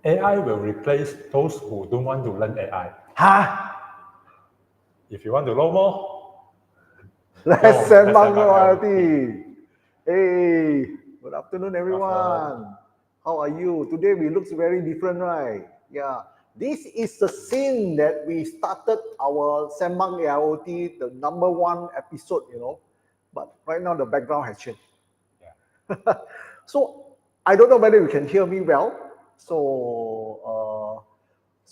AI will replace those who don't want to learn AI. Huh? If you want to know more, Let's Sembang IoT. IoT. Hey, good afternoon, everyone. How are you? Today we looks very different, right? Yeah. This is the scene that we started our Sembang IoT, the #1 episode, But right now the background has changed. Yeah. So I don't know whether you can hear me well. So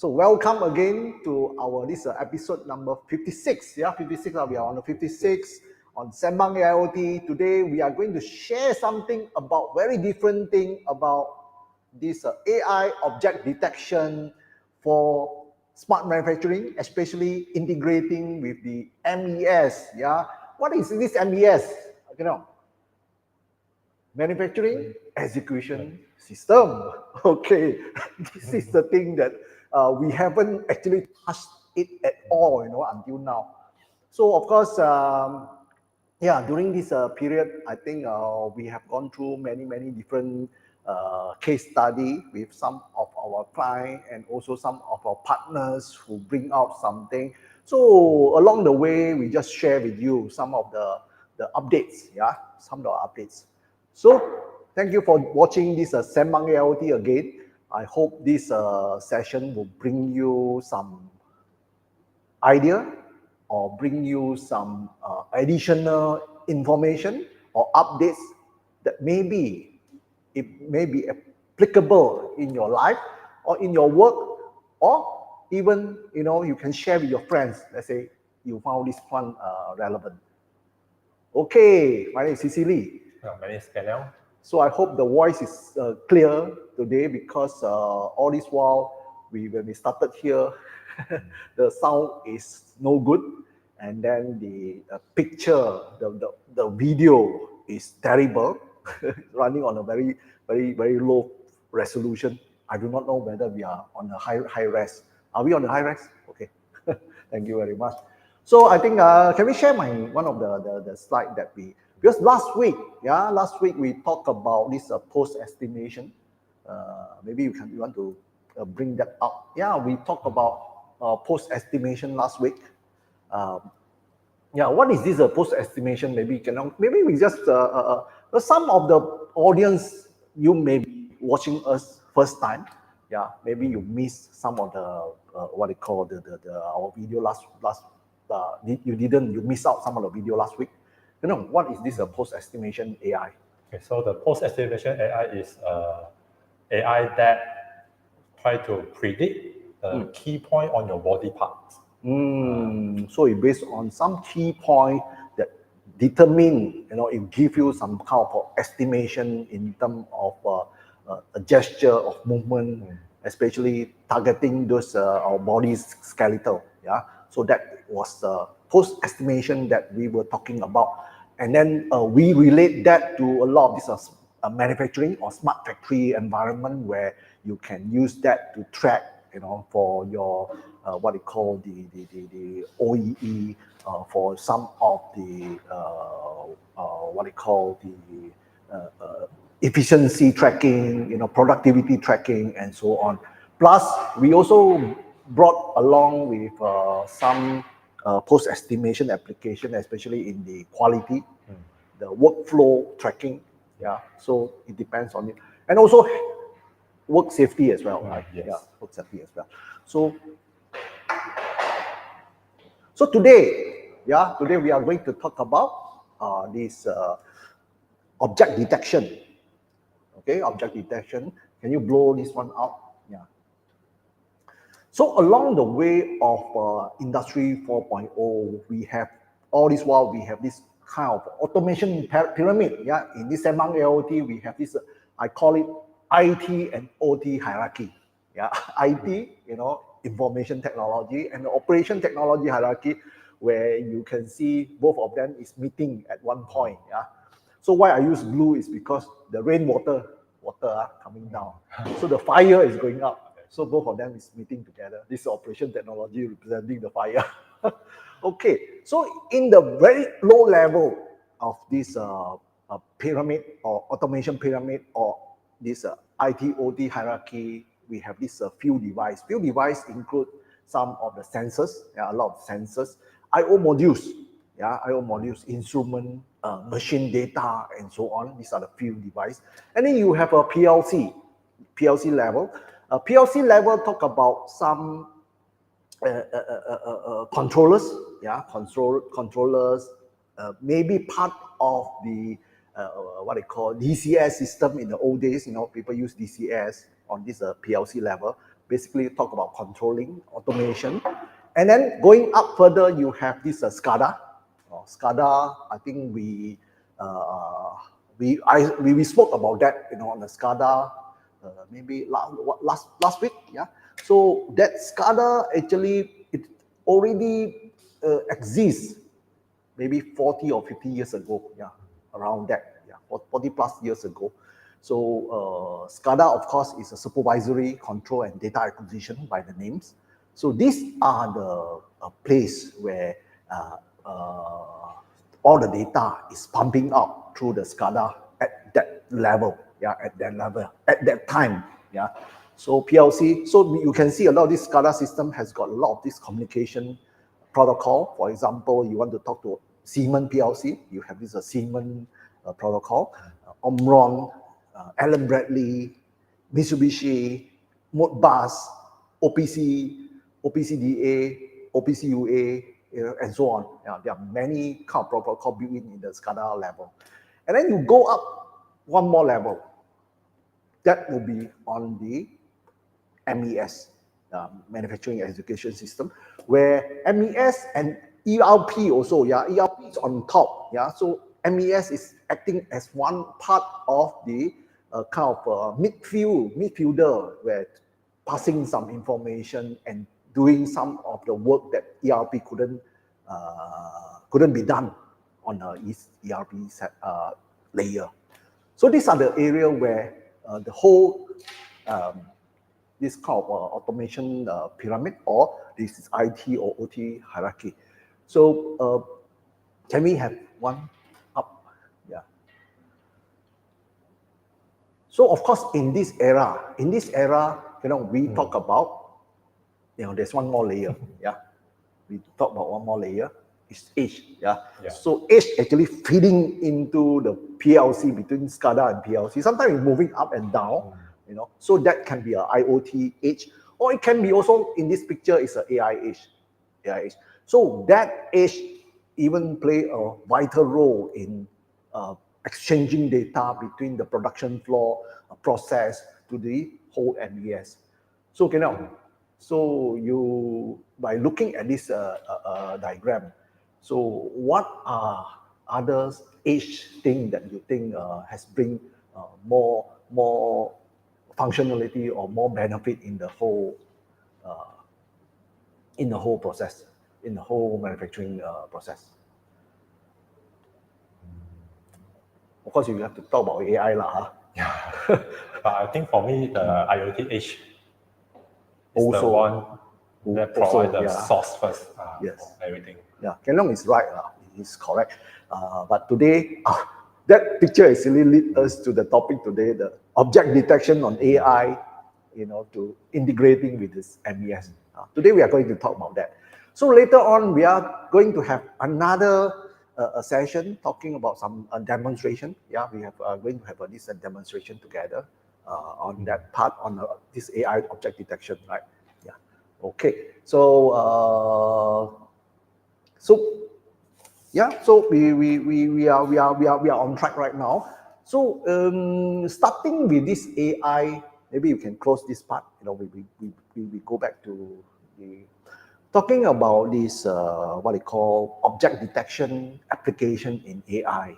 welcome again to our this episode number 56. Yeah, 56. We are on the 56 on Sembang AIoT. Today we are going to share something about very different thing about this AI object detection for smart manufacturing, especially integrating with the MES. Yeah, what is this MES? You know, manufacturing execution system. Okay, this is the thing that we haven't actually touched it at all, until now. So of course, yeah, during this period, I think we have gone through many different case study with some of our clients and also some of our partners who bring out something. So along the way, we just share with you some of the updates, yeah, some of the updates. So thank you for watching this Sembang AIoT again. I hope this session will bring you some idea or bring you some additional information or updates that maybe it may be applicable in your life or in your work, or even you can share with your friends. Let's say you found this one relevant. Okay, my name is Cecily. My name is Daniel. So I hope the voice is clear today, because all this while when we started here, the sound is no good, and then the picture, the video is terrible, running on a very low resolution. I do not know whether we are on a high res. Are we on the high res? Okay, thank you very much. So I think can we share one of the slide that because last week we talked about this post estimation. Maybe you want to bring that up. Yeah, we talked about post estimation last week. Yeah, what is this post estimation? Maybe we just some of the audience, you may be watching us first time. Yeah, maybe you missed some of the what they call our video last. You missed out some of the video last week. What is this post estimation AI? Okay, so the post estimation AI is AI that try to predict the key point on your body parts. So it based on some key point that determine, it give you some kind of estimation in terms of a gesture of movement, especially targeting those our body's skeletal. Yeah, so that was post estimation that we were talking about, and then we relate that to a lot of this manufacturing or smart factory environment, where you can use that to track, for your what they call the OEE, for some of the what they call the efficiency tracking, productivity tracking, and so on. Plus, we also brought along with some post estimation application, especially in the quality, the workflow tracking. Yeah, so it depends on it, and also work safety as well, right? Yes. Yeah, work safety as well. So today we are going to talk about this object detection. Okay, object detection. Can you blow this one out? Yeah. So along the way of Industry 4.0, we have all this while we have this kind of automation pyramid. Yeah, in this Sembang AIoT, we have this I call it IT and OT hierarchy. Yeah, IT, information technology, and the operation technology hierarchy, where you can see both of them is meeting at one point. Yeah. So why I use blue is because the rainwater coming down. So the fire is going up. So both of them is meeting together. This is operation technology representing the fire. Okay, so in the very low level of this pyramid or automation pyramid, or this IT OT hierarchy, we have this field device. Field device include some of the sensors, a lot of sensors, I/O modules, I/O modules, instrument, machine data, and so on. These are the field device. And then you have a PLC level. PLC level talk about some controllers, controllers, maybe part of the what they call DCS system in the old days. People use DCS on this PLC level. Basically, talk about controlling, automation, and then going up further, you have this SCADA. SCADA, I think we spoke about that, on the SCADA maybe last week, So that SCADA actually it already exists maybe 40 or 50 years ago, around that, 40 plus years ago. So SCADA, of course, is a supervisory control and data acquisition by the names. So these are the place where all the data is pumping out through the SCADA at that level, at that time, So PLC, so you can see a lot of this SCADA system has got a lot of this communication protocol. For example, you want to talk to Siemens PLC, you have this Siemens protocol, Omron, Allen Bradley, Mitsubishi, Modbus, OPC, OPCDA, OPCUA, and so on. There are many kind of protocol built in the SCADA level. And then you go up one more level. That will be on the MES, Manufacturing Execution System, where MES and ERP also, ERP is on top, So MES is acting as one part of the kind of midfielder, where passing some information and doing some of the work that ERP couldn't be done on the ERP layer. So these are the area where the whole this kind of automation pyramid, or this is IT or OT hierarchy. So can we have one up? So of course, in this era, we talk about, there's one more layer. We talk about one more layer. It's edge. So edge actually feeding into the PLC between SCADA and PLC. Sometimes it's moving up and down. So that can be an IoT edge, or it can be also in this picture is an AI edge. So that edge even play a vital role in exchanging data between the production floor process to the whole MES. So so you, by looking at this diagram, so what are other edge thing that you think has bring more functionality or more benefit in the whole process, in the whole manufacturing process? Of course, you have to talk about AI lah. But I think for me, the IoT edge is also the one that provides the source first for everything. Ken Leong is right. He's correct. But today, that picture actually lead us to the topic today, the object detection on AI, to integrating with this MES. Today we are going to talk about that. So later on, we are going to have another session talking about some demonstration. We have going to have this demonstration together on that part, on this AI object detection, right? Okay. So we are on track right now. So starting with this AI, maybe you can close this part. We go back to the talking about this what they call object detection application in AI.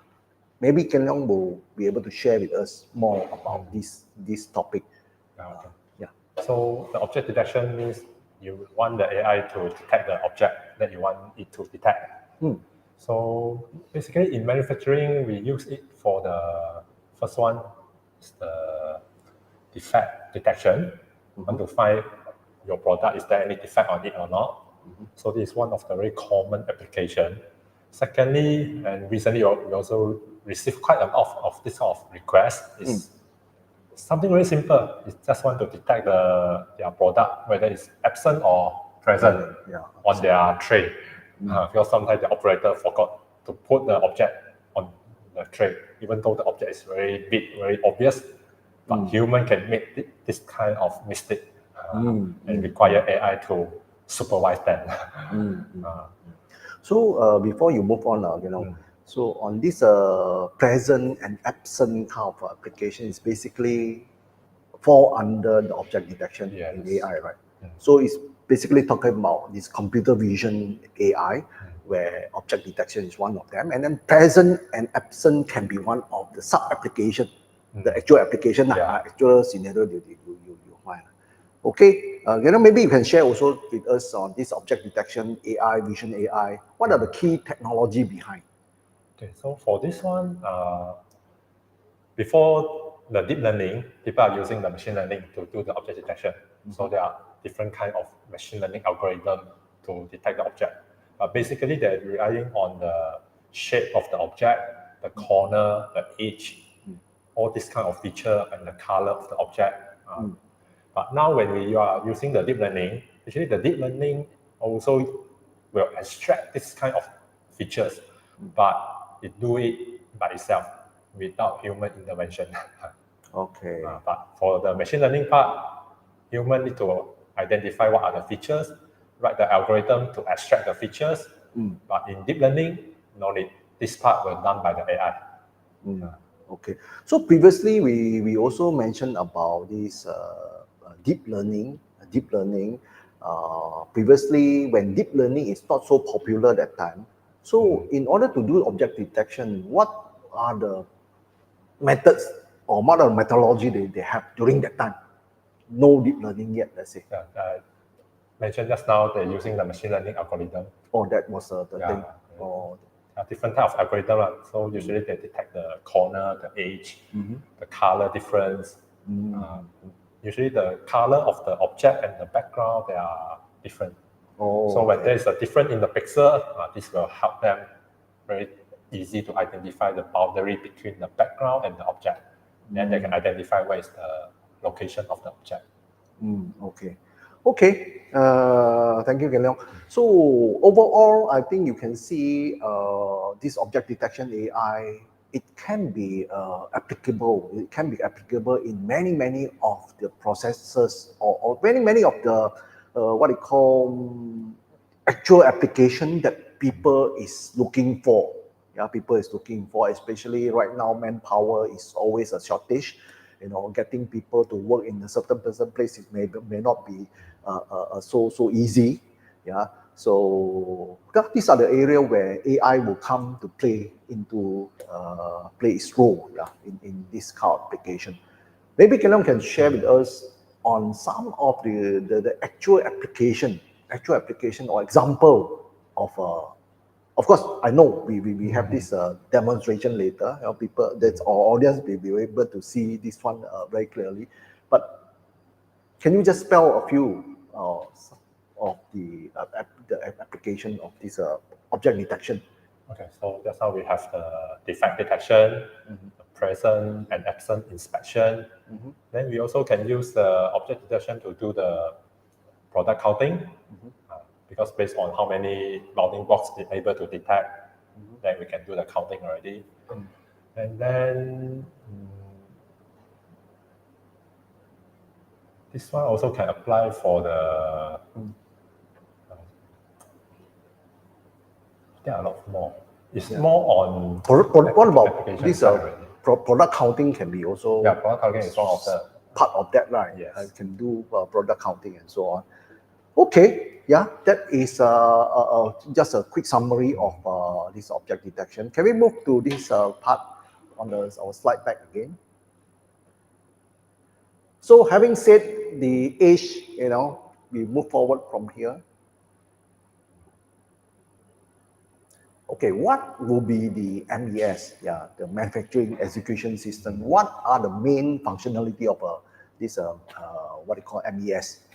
Maybe Ken Leong will be able to share with us more about this topic. So the object detection means you want the AI to detect the object that you want it to detect. So basically in manufacturing, we use it for the first one, is the defect detection. You want to find your product, is there any defect on it or not? So this is one of the very common application. Secondly, and recently we also received quite a lot of this sort of request, is something very simple. It's just want to detect their product, whether it's absent or present on their tray. Because sometimes the operator forgot to put the object on the tray, even though the object is very big, very obvious. But human can make this kind of mistake and require AI to supervise them. So before you move on, so on this present and absent kind of application is basically fall under the object detection in AI, right? So it's basically talking about this computer vision AI, where object detection is one of them, and then present and absent can be one of the sub-application, the actual application, actual scenario you find. Okay, maybe you can share also with us on this object detection AI, vision AI. What are the key technology behind? Okay, so for this one, before the deep learning, people are using the machine learning to do the object detection. So there are different kind of machine learning algorithm to detect the object. But basically, they're relying on the shape of the object, the corner, the edge, all this kind of feature and the color of the object. But now when we are using the deep learning, actually the deep learning also will extract this kind of features, but it do it by itself without human intervention. Okay. But for the machine learning part, human need to identify what are the features, write the algorithm to extract the features. But in deep learning, no need. This part will done by the AI. Okay. So previously, we also mentioned about this deep learning. Previously, when deep learning is not so popular that time, so in order to do object detection, what are the methods or what are the methodology they have during that time? No deep learning yet, let's say. Mentioned just now, they're using the machine learning algorithm. Oh, that was the thing. Different type of algorithm. So usually they detect the corner, the edge, the color difference. Usually the color of the object and the background, they are different. So when there is a difference in the pixel, this will help them very easy to identify the boundary between the background and the object. Then they can identify where is the location of the object. Okay. Thank you, Leong. So overall, I think you can see this object detection AI. It can be applicable. It can be applicable in many of the processes or many of the what you call actual application that people is looking for. People is looking for, especially right now, manpower is always a shortage. Getting people to work in a certain place may not be so easy. So these are the area where AI will come to play its role in this kind of application. Maybe Kenneth can share with us on some of the actual application or example of course, I know we have this demonstration later. People, that's our audience, will be able to see this one very clearly. But can you just spell a few of the application of this object detection? Okay, so just now we have the defect detection, the present and absent inspection. Then we also can use the object detection to do the product counting. Because based on how many bounding blocks we're able to detect, then we can do the counting already. And then this one also can apply for the. There are a lot more. It's more on. What about this product counting can be also. Yeah, product counting is one of the part of that, right? Yes. I can do product counting and so on. Okay, that is just a quick summary of this object detection. Can we move to this part on our slide back again? So having said the age, we move forward from here. Okay, what will be the MES? The manufacturing execution system. What are the main functionality of this what we call MES?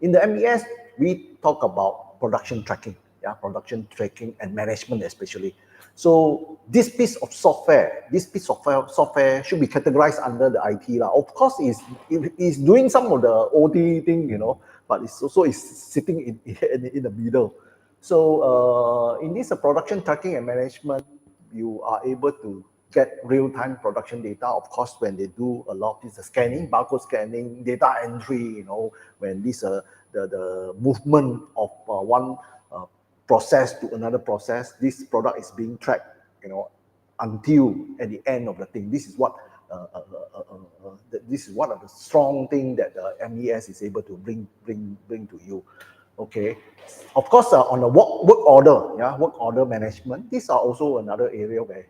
In the MES, we talk about production tracking, production tracking and management especially. So this piece of software should be categorized under the IT. Of course, it's doing some of the OT thing, you know, but it's also is sitting in the middle. So in this production tracking and management, you are able to get real-time production data. Of course, when they do a lot of this scanning, barcode scanning, data entry, you know, when this the movement of one process to another process, this product is being tracked, you know, until at the end of the thing. This is what one of the strong things that MES is able to bring to you. Okay, of course, on the work order management, these are also another area where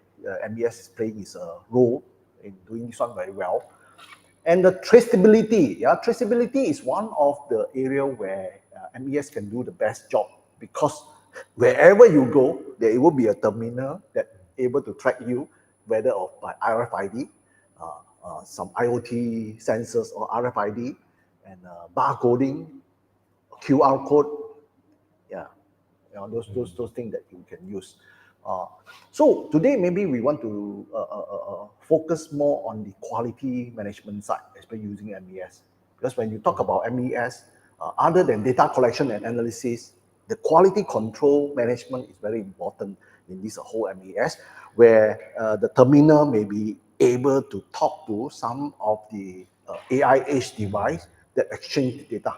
MES is playing its role in doing this one very well. And the traceability, traceability is one of the area where MES can do the best job, because wherever you go, there will be a terminal that able to track you, whether by RFID, some IoT sensors or RFID, and barcoding, QR code, those things that you can use. So today maybe we want to focus more on the quality management side, especially using MES. Because when you talk about MES, other than data collection and analysis, the quality control management is very important in this whole MES, where the terminal may be able to talk to some of the AI edge device that exchange data.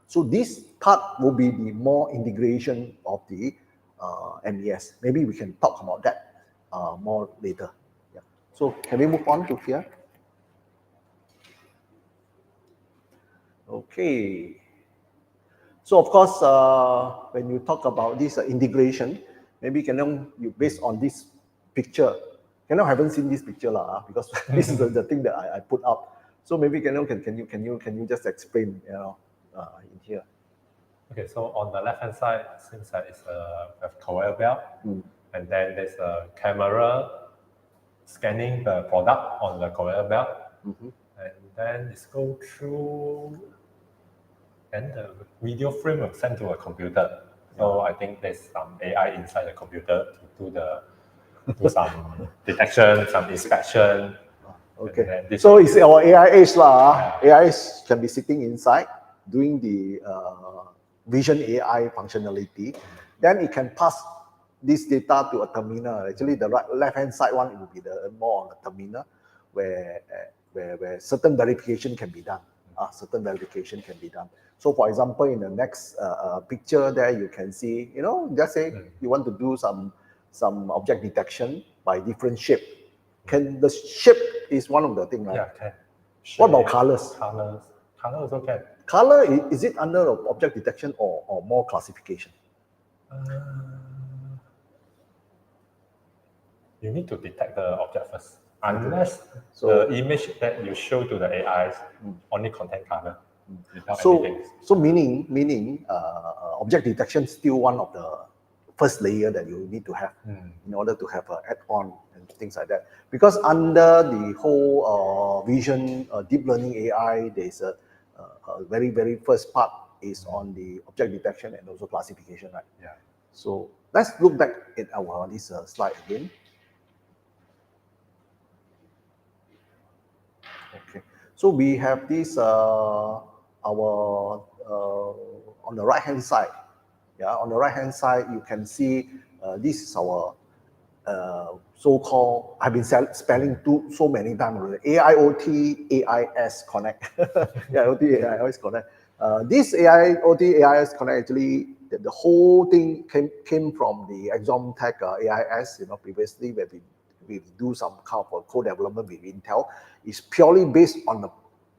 So this part will be the more integration of the MES. Maybe we can talk about that more later. Yeah. So can we move on to here? Okay. So of course, when you talk about this integration, maybe you based on this picture. Haven't seen this picture because this is the thing that I put up. So maybe can you just explain, in here? Okay, so on the left hand side, seems like it's a conveyor belt, and then there's a camera scanning the product on the conveyor belt, and then it's go through, and the video frame will send to a computer. So I think there's some AI inside the computer to do some detection, some inspection. Okay. So it's our AI edge AI edge can be sitting inside doing the vision AI functionality. Then it can pass this data to a terminal. Actually, the left-hand side one, it will be the more on the terminal, where certain verification can be done. So, for example, in the next picture there, you can see, just say you want to do some object detection by different shape. The shape is one of the things, right? Yeah, can. Shape. What about colors? Color also can. Color, is it under object detection or more classification? You need to detect the object first. Unless the image that you show to the AIs only contain color. So meaning object detection is still one of the first layer that you need to have in order to have an add-on and things like that. Because under the whole vision deep learning AI, there's a very, very first part is on the object detection and also classification, right? Yeah. So let's look back at this slide again. Okay. So we have this on the right hand side. Yeah, on the right hand side you can see this is our so-called, I've been spelling so many times already, AIoT AIS Connect. AIoT AIS Connect. This AIoT AIS Connect, actually the whole thing came from the ExonTech AIS, previously where we do some kind of co-development with Intel. It's purely based on the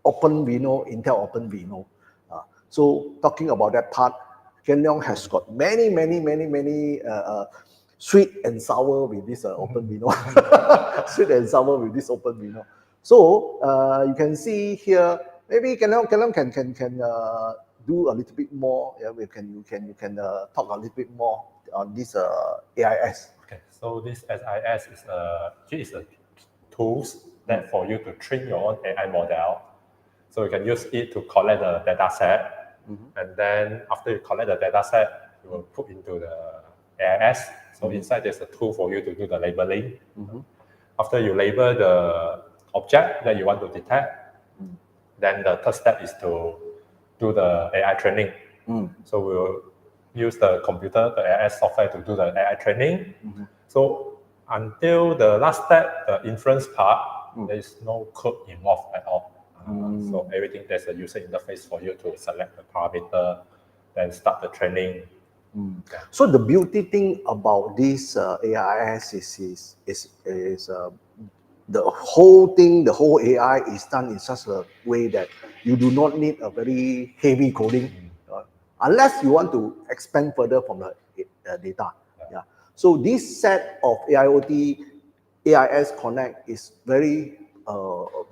OpenVINO, Intel OpenVINO. So talking about that part, Ken Leong has got many sweet and sour with this OpenVINO. Sweet and sour with this OpenVINO. So you can see here, maybe Ken Leong can do a little bit more. Yeah, you can talk a little bit more on this AIS. Okay, so this SIS is a tools that for you to train your own AI model. So you can use it to collect the data set, and then after you collect the data set, you will put into the AIS. So inside there's a tool for you to do the labeling. After you label the object that you want to detect, then the third step is to do the AI training. So we'll use the computer, the AI software to do the AI training. So until the last step, the inference part, there is no code involved at all. So everything, there's a user interface for you to select the parameter, then start the training. So the beauty thing about this AIS is the whole thing, the whole AI is done in such a way that you do not need a very heavy coding, unless you want to expand further from the data. So this set of AIoT AIS Connect is very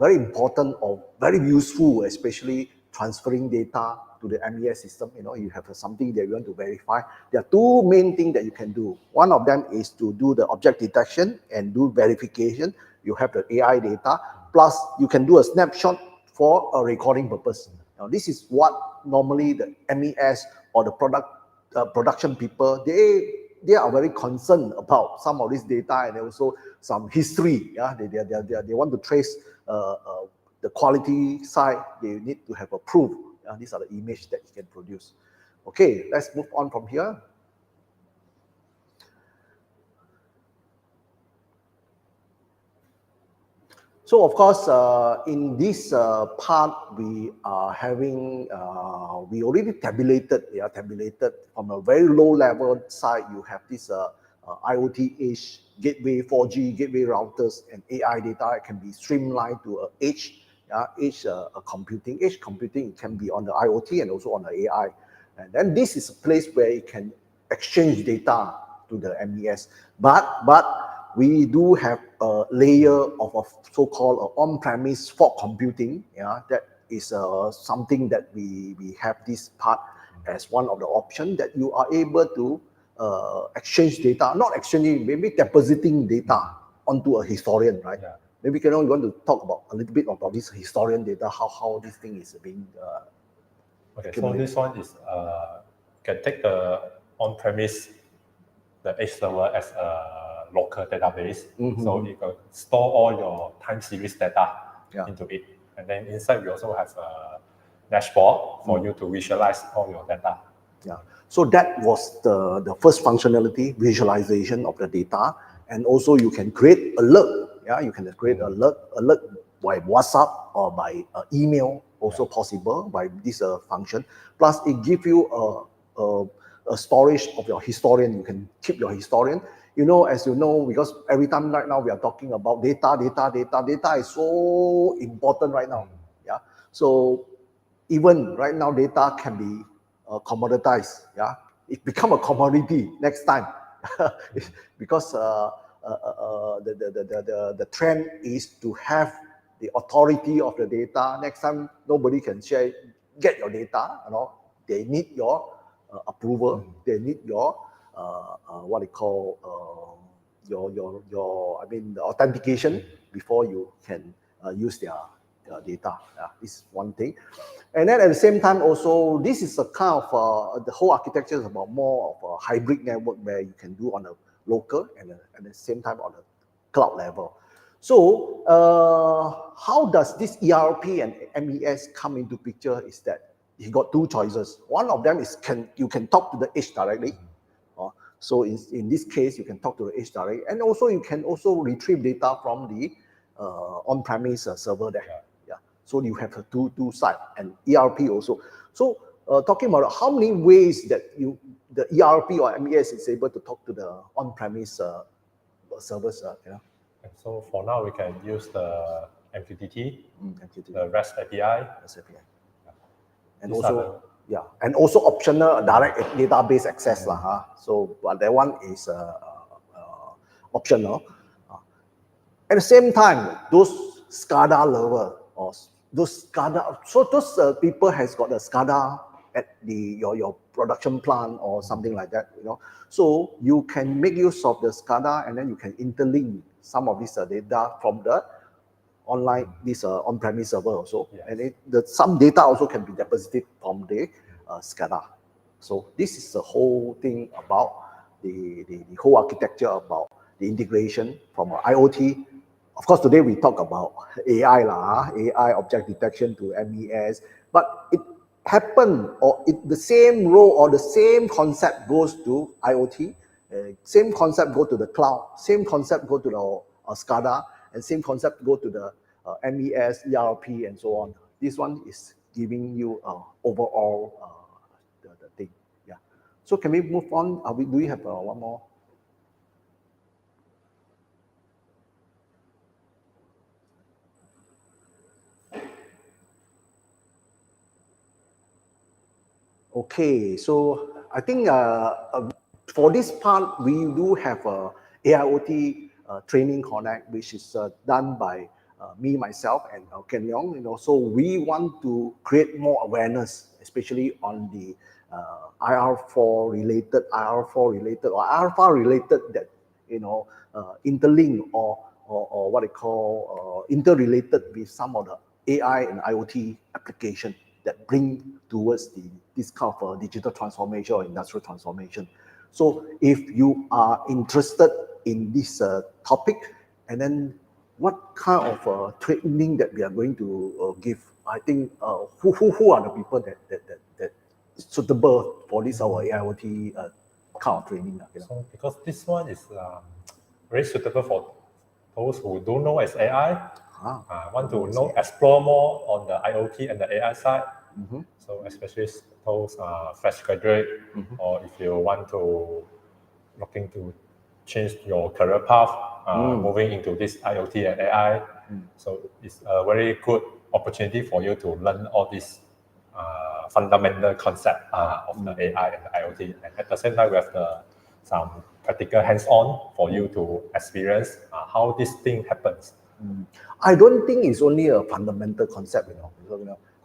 important or very useful, especially transferring data to the MES system. You have something that you want to verify. There are two main things that you can do. One of them is to do the object detection and do verification. You have the AI data, plus you can do a snapshot for a recording purpose. Now, this is what normally the MES or the production people, they are very concerned about some of this data and also some history. They want to trace the quality side. They need to have a proof. These are the images that you can produce. Okay, let's move on from here. So of course, in this part, we are having, we already tabulated from a very low level side. You have this IoT edge gateway, 4G gateway routers, and AI data. It can be streamlined to edge computing. Edge computing can be on the IoT and also on the AI. And then this is a place where it can exchange data to the MES. But we do have a layer of a so-called on-premise fog computing. That is something that we have this part as one of the options that you are able to exchange data, not exchanging, maybe depositing data onto a historian, right? Maybe you want to talk about a little bit about this historian data, how this thing is being okay, so this one is can take the on-premise, the edge server as a local database. So you can store all your time series data into it. And then inside we also have a dashboard for you to visualize all your data. So that was the first functionality, visualization of the data. And also you can create alert. You can create alert by WhatsApp or by email, also possible by this function. Plus it gives you a storage of your historian. You can keep your historian. As you know, because every time right now we are talking about data is so important right now. So even right now, data can be commoditized. It become a commodity next time because the trend is to have the authority of the data. Next time, nobody can get your data. They need your approval. They need your what they call the authentication before you can use their data. This is one thing. And then at the same time also, this is a kind of, the whole architecture is about more of a hybrid network where you can do on a local and at the same time on a cloud level. So how does this ERP and MES come into picture is that you got two choices. One of them is you can talk to the edge directly. So in this case, you can talk to the edge directly. And also you can also retrieve data from the on-premise server there. So you have two sides and ERP also. So talking about how many ways that the ERP or MES is able to talk to the on-premise servers. So for now, we can use the MQTT, the REST API. And also, and also optional direct database access. So but that one is optional. At the same time, those SCADA lover or those SCADA, so those people has got a SCADA at your production plant or something like that. So you can make use of the SCADA and then you can interlink some of this data from the online, this on-premise server also. And some data also can be deposited from the SCADA. So this is the whole thing about the whole architecture about the integration from IoT. Of course, today we talk about AI, AI object detection to MES, but it happened, or the same role or the same concept goes to IoT, same concept go to the cloud, same concept go to the SCADA, and same concept go to the MES, ERP, and so on. This one is giving you overall the thing. Yeah. So can we move on? Do we have one more? Okay, so I think for this part, we do have a AIoT training connect, which is done by me, myself, and 𝐼𝐸𝐿𝐴. So we want to create more awareness, especially on the IR4 related, or alpha related that interlink or what they call interrelated with some of the AI and IoT application that bring towards this kind of digital transformation or industrial transformation. So if you are interested in this topic, and then what kind of training that we are going to give, I think who are the people that suitable for this our AIoT kind of training? So because this one is very suitable for those who don't know as AI, want to explore more on the IoT and the AI side. So especially those fresh graduate, or if you want to looking to change your career path, moving into this IoT and AI. So it's a very good opportunity for you to learn all these fundamental concept of the AI and the IoT. And at the same time, we have some practical hands-on for you to experience how this thing happens. I don't think it's only a fundamental concept,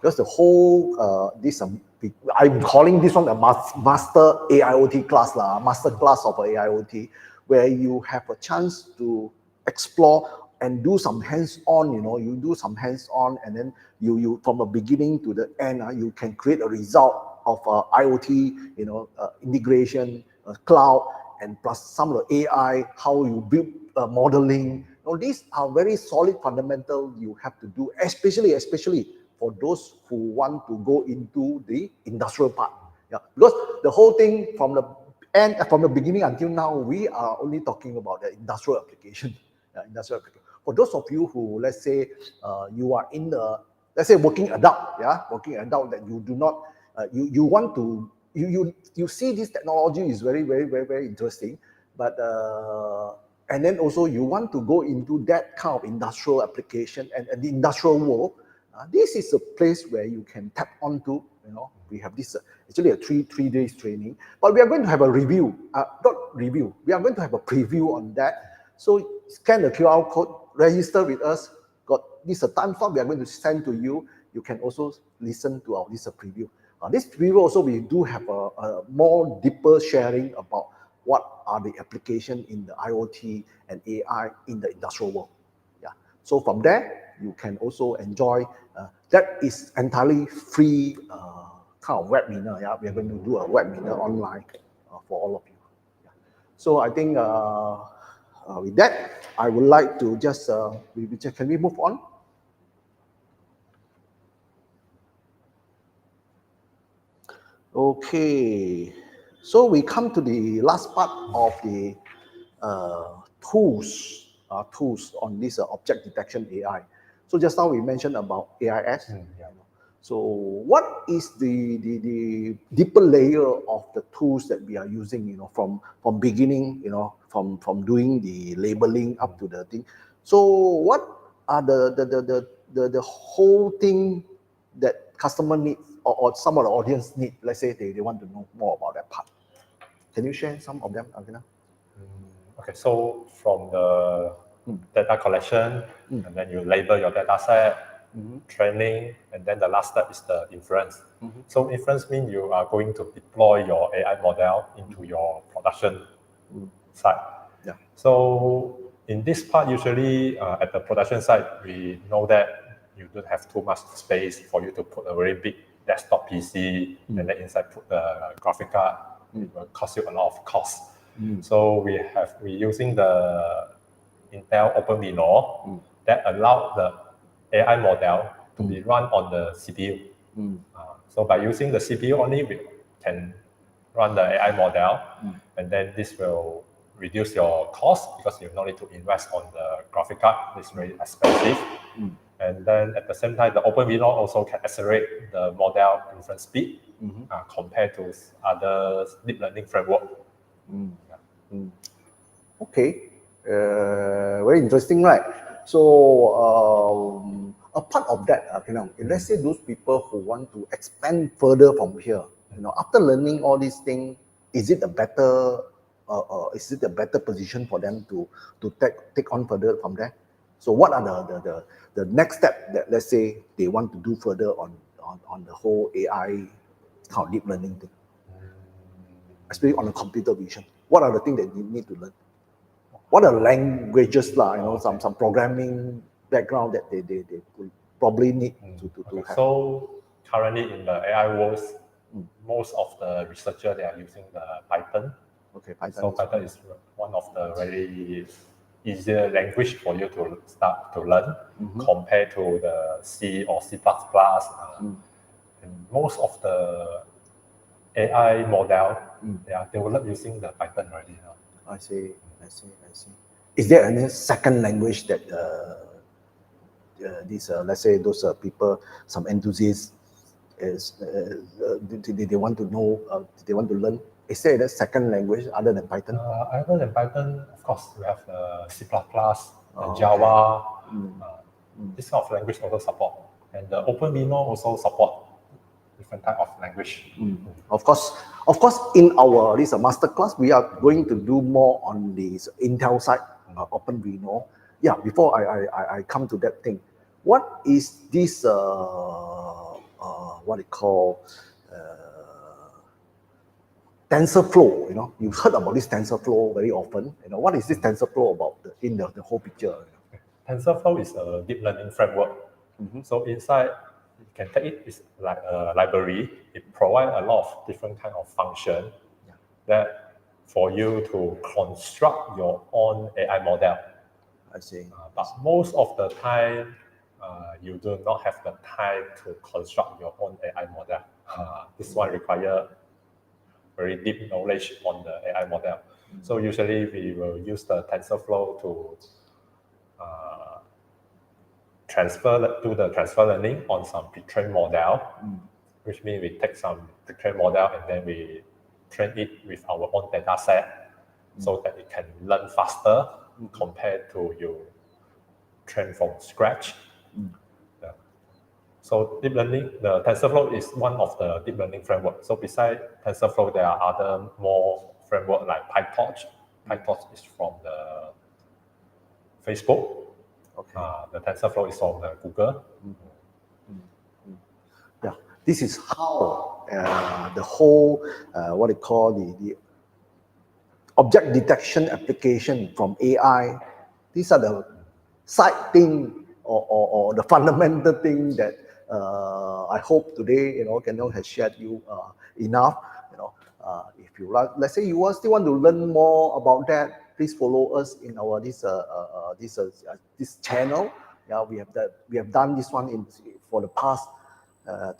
because the whole I'm calling this one a master AIoT class, master class of AIoT, where you have a chance to explore and do some hands-on. You do some hands-on, and then you from the beginning to the end, you can create a result of IoT, integration, cloud, and plus some of the AI, how you build modeling. These are very solid fundamental you have to do, especially for those who want to go into the industrial part. Yeah, because the whole thing from the beginning until now, we are only talking about the industrial application. For those of you who, let's say, you are in the, let's say, working adult, that you do not, you want to, you see this technology is very, very, very, very interesting, but and then also you want to go into that kind of industrial application and the industrial world. This is a place where you can tap onto. We have this actually a three days training, but we are going to have a review. Not review. We are going to have a preview on that. So scan the QR code, register with us. Got this time slot we are going to send to you. You can also listen to this preview. This preview also we do have a more deeper sharing about what are the application in the IoT and AI in the industrial world. Yeah. So from there, you can also enjoy. That is entirely free kind of webinar. Yeah, we are going to do a webinar online for all of you. Yeah. So I think with that, I would like to just can we move on? Okay. So we come to the last part of the tools on this object detection AI. So just now we mentioned about AIS. So what is the deeper layer of the tools that we are using? From beginning, from doing the labeling up to the thing. So what are the whole thing that customer needs or some of the audience need? Let's say they want to know more about that part. Can you share some of them, Agina? Okay, so from the data collection, and then you label your data set, training, and then the last step is the inference. So inference means you are going to deploy your AI model into your production site. Yeah. So in this part, usually at the production site, we know that you don't have too much space for you to put a very big desktop PC and then inside put the graphic card. It will cost you a lot of cost. So we're using the Intel OpenVINO that allow the AI model to be run on the CPU. So by using the CPU only, we can run the AI model, and then this will reduce your cost because you don't need to invest on the graphic card. It's very expensive. And then at the same time, the OpenVINO also can accelerate the model inference speed compared to other deep learning framework. Okay, very interesting, right? So apart of that, let's say those people who want to expand further from here, after learning all these things, is it a better position for them to take on further from there? So what are the next step that, let's say, they want to do further on the whole AI kind of deep learning thing, especially on the computer vision? What are the things that you need to learn? What are languages, some programming background that they will probably need to have? So currently in the AI world, most of the researchers, they are using the Python. Okay, Python. So Python is one of the very easier language for you to start to learn compared to the C or C++. And most of the AI model, they are developed using the Python already. I see. Is there any second language that let's say those people, some enthusiasts, they want to know, they want to learn? Is there a second language other than Python? Other than Python, of course, we have C++, and Java. This kind of language also support. And the OpenVINO also support different type of language. Of course, in our this master class, we are going to do more on the Intel side, OpenVINO. Yeah, before I come to that thing, what is this, what it call, TensorFlow? You've heard about this TensorFlow very often. What is this TensorFlow about in the whole picture? TensorFlow is a deep learning framework. So inside, you can take it, it's like a library. It provides a lot of different kind of function that for you to construct your own AI model. I see. But most of the time, you do not have the time to construct your own AI model. This one requires very deep knowledge on the AI model. So usually we will use the TensorFlow to do the transfer learning on some pre-trained model, which means we take some pre-trained model and then we train it with our own data set so that it can learn faster compared to you train from scratch. So deep learning, the TensorFlow is one of the deep learning frameworks. So besides TensorFlow, there are other more frameworks like PyTorch. PyTorch is from the Facebook. The TensorFlow is from the Google. Yeah, this is how the whole, what they call the object detection application from AI. These are the side thing or the fundamental thing that I hope today, Kendall has shared you enough. If you like, let's say you still want to learn more about that, please follow us in our this channel. Yeah, we have done this one for the past.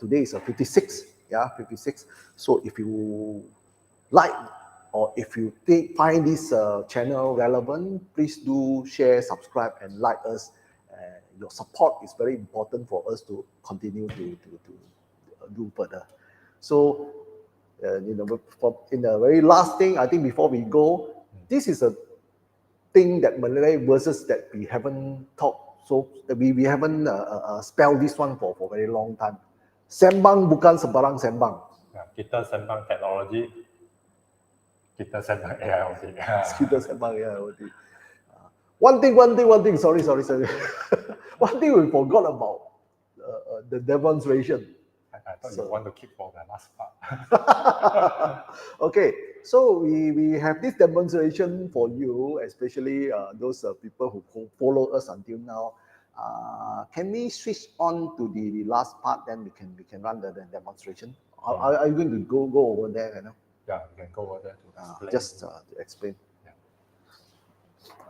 Today is 56. Yeah, 56. So if you like or if you find this channel relevant, please do share, subscribe, and like us. Your support is very important for us to continue to do further. So, in the very last thing, I think before we go, this is a thing that Malay verses that we haven't talked. So we haven't spelled this one for a very long time. Sembang bukan sembarang Sembang. Kita Sembang technology. Kita Sembang AIoT. Kita Sembang AIoT. One thing. Sorry. One thing we forgot about the demonstration. I thought you want to keep for the last part. Okay, so we have this demonstration for you, especially those people who follow us until now. Can we switch on to the last part? Then we can run the demonstration. Are you going to go over there? Yeah, you can go over there to explain. Just to explain.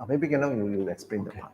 Maybe you will explain the part.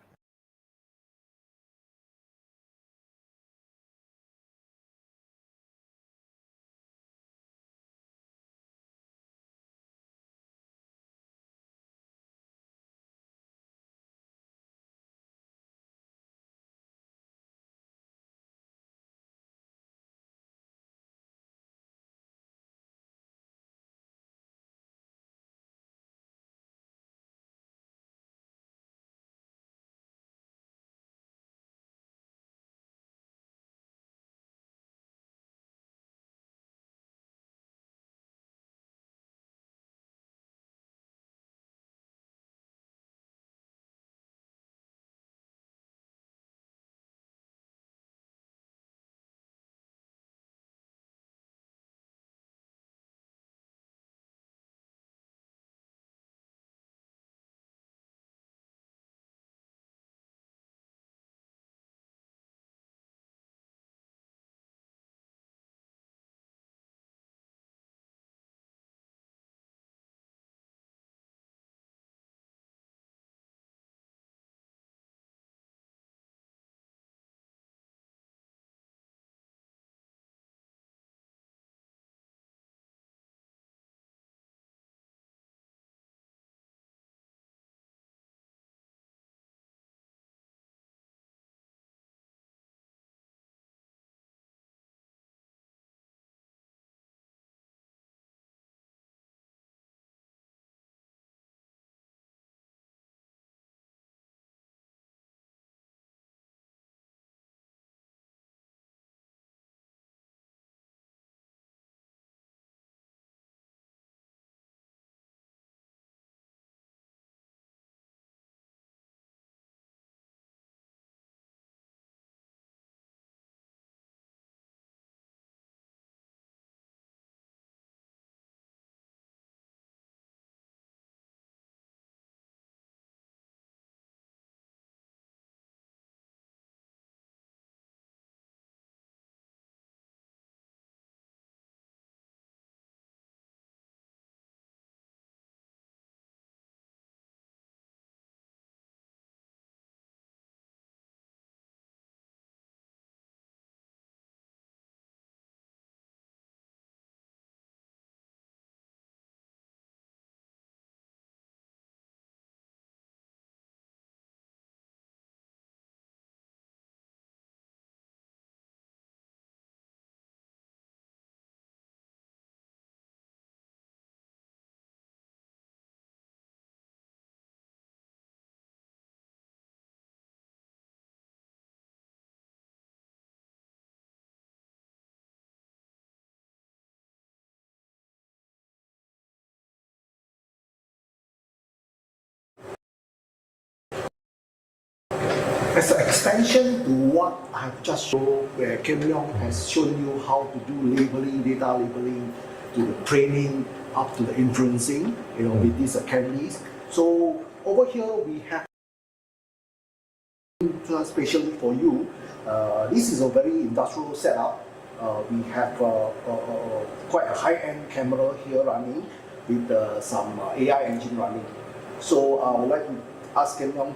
As an extension to what I've just shown, where 𝐉𝐻𝐿𝐴 has shown you how to do labeling, data labeling, to the training, up to the inferencing, with these academies. So over here we have, especially for you, this is a very industrial setup. We have quite a high-end camera here running with some AI engine running. So I would like to ask 𝐉𝐻𝐿𝐴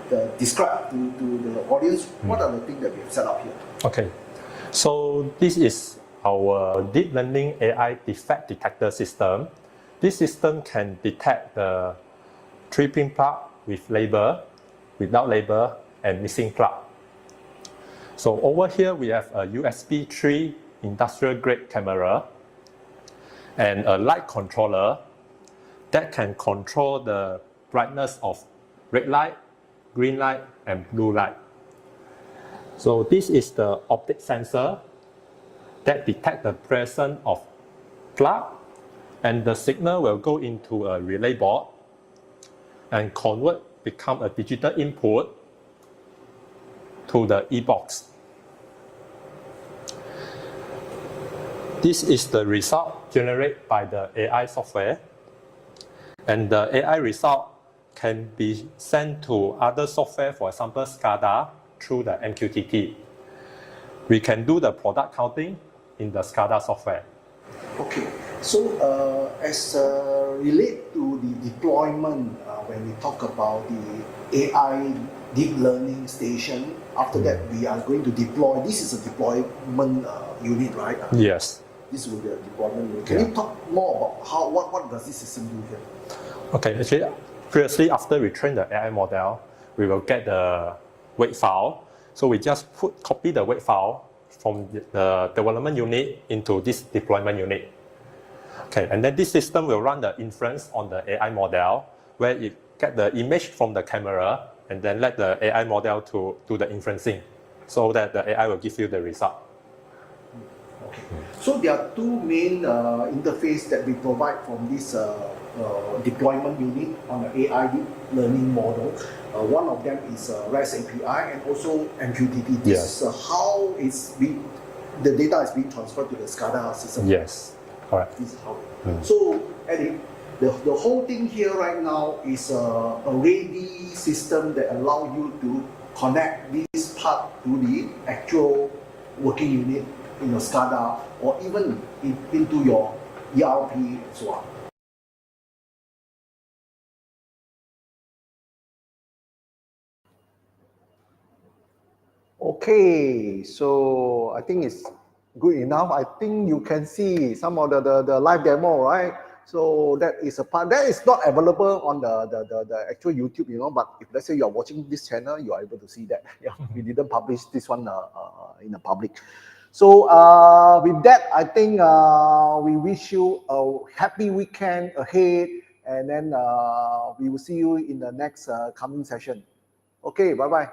to describe to the audience what are the things that we have set up here. Okay, so this is our deep learning AI defect detector system. This system can detect the 3-pin plug with label, without label, and missing plug. So over here we have a USB 3 industrial grade camera and a light controller that can control the brightness of red light, green light, and blue light. So this is the optic sensor that detects the presence of plug, and the signal will go into a relay board and become a digital input to the e-box. This is the result generated by the AI software, and the AI result can be sent to other software, for example SCADA, through the MQTT. We can do the product counting in the SCADA software. Okay. So as relate to the deployment, when we talk about the AI deep learning station, after that we are going to deploy. This is a deployment unit, right? Yes. This will be a deployment unit. Can you talk more about what does this system do here? Okay, actually, previously after we train the AI model, we will get the weight file. So we just copy the weight file from the development unit into this deployment unit. Okay, and then this system will run the inference on the AI model, where it get the image from the camera and then let the AI model to do the inferencing, so that the AI will give you the result. Okay. So there are two main interface that we provide from this deployment unit on the AI deep learning model. One of them is REST API and also MQTT. This is how the data is being transferred to the SCADA system. Yes, correct. This is how. So, Eddie, the whole thing here right now is a ready system that allow you to connect this part to the actual working unit in your SCADA or even into your ERP and so on. Okay, so I think it's good enough. I think you can see some of the live demo, right? So that is a part that is not available on the actual YouTube, but if let's say you're watching this channel, you are able to see that. Yeah, we didn't publish this one in the public. So with that, I think we wish you a happy weekend ahead, and then we will see you in the next coming session. Okay, bye-bye.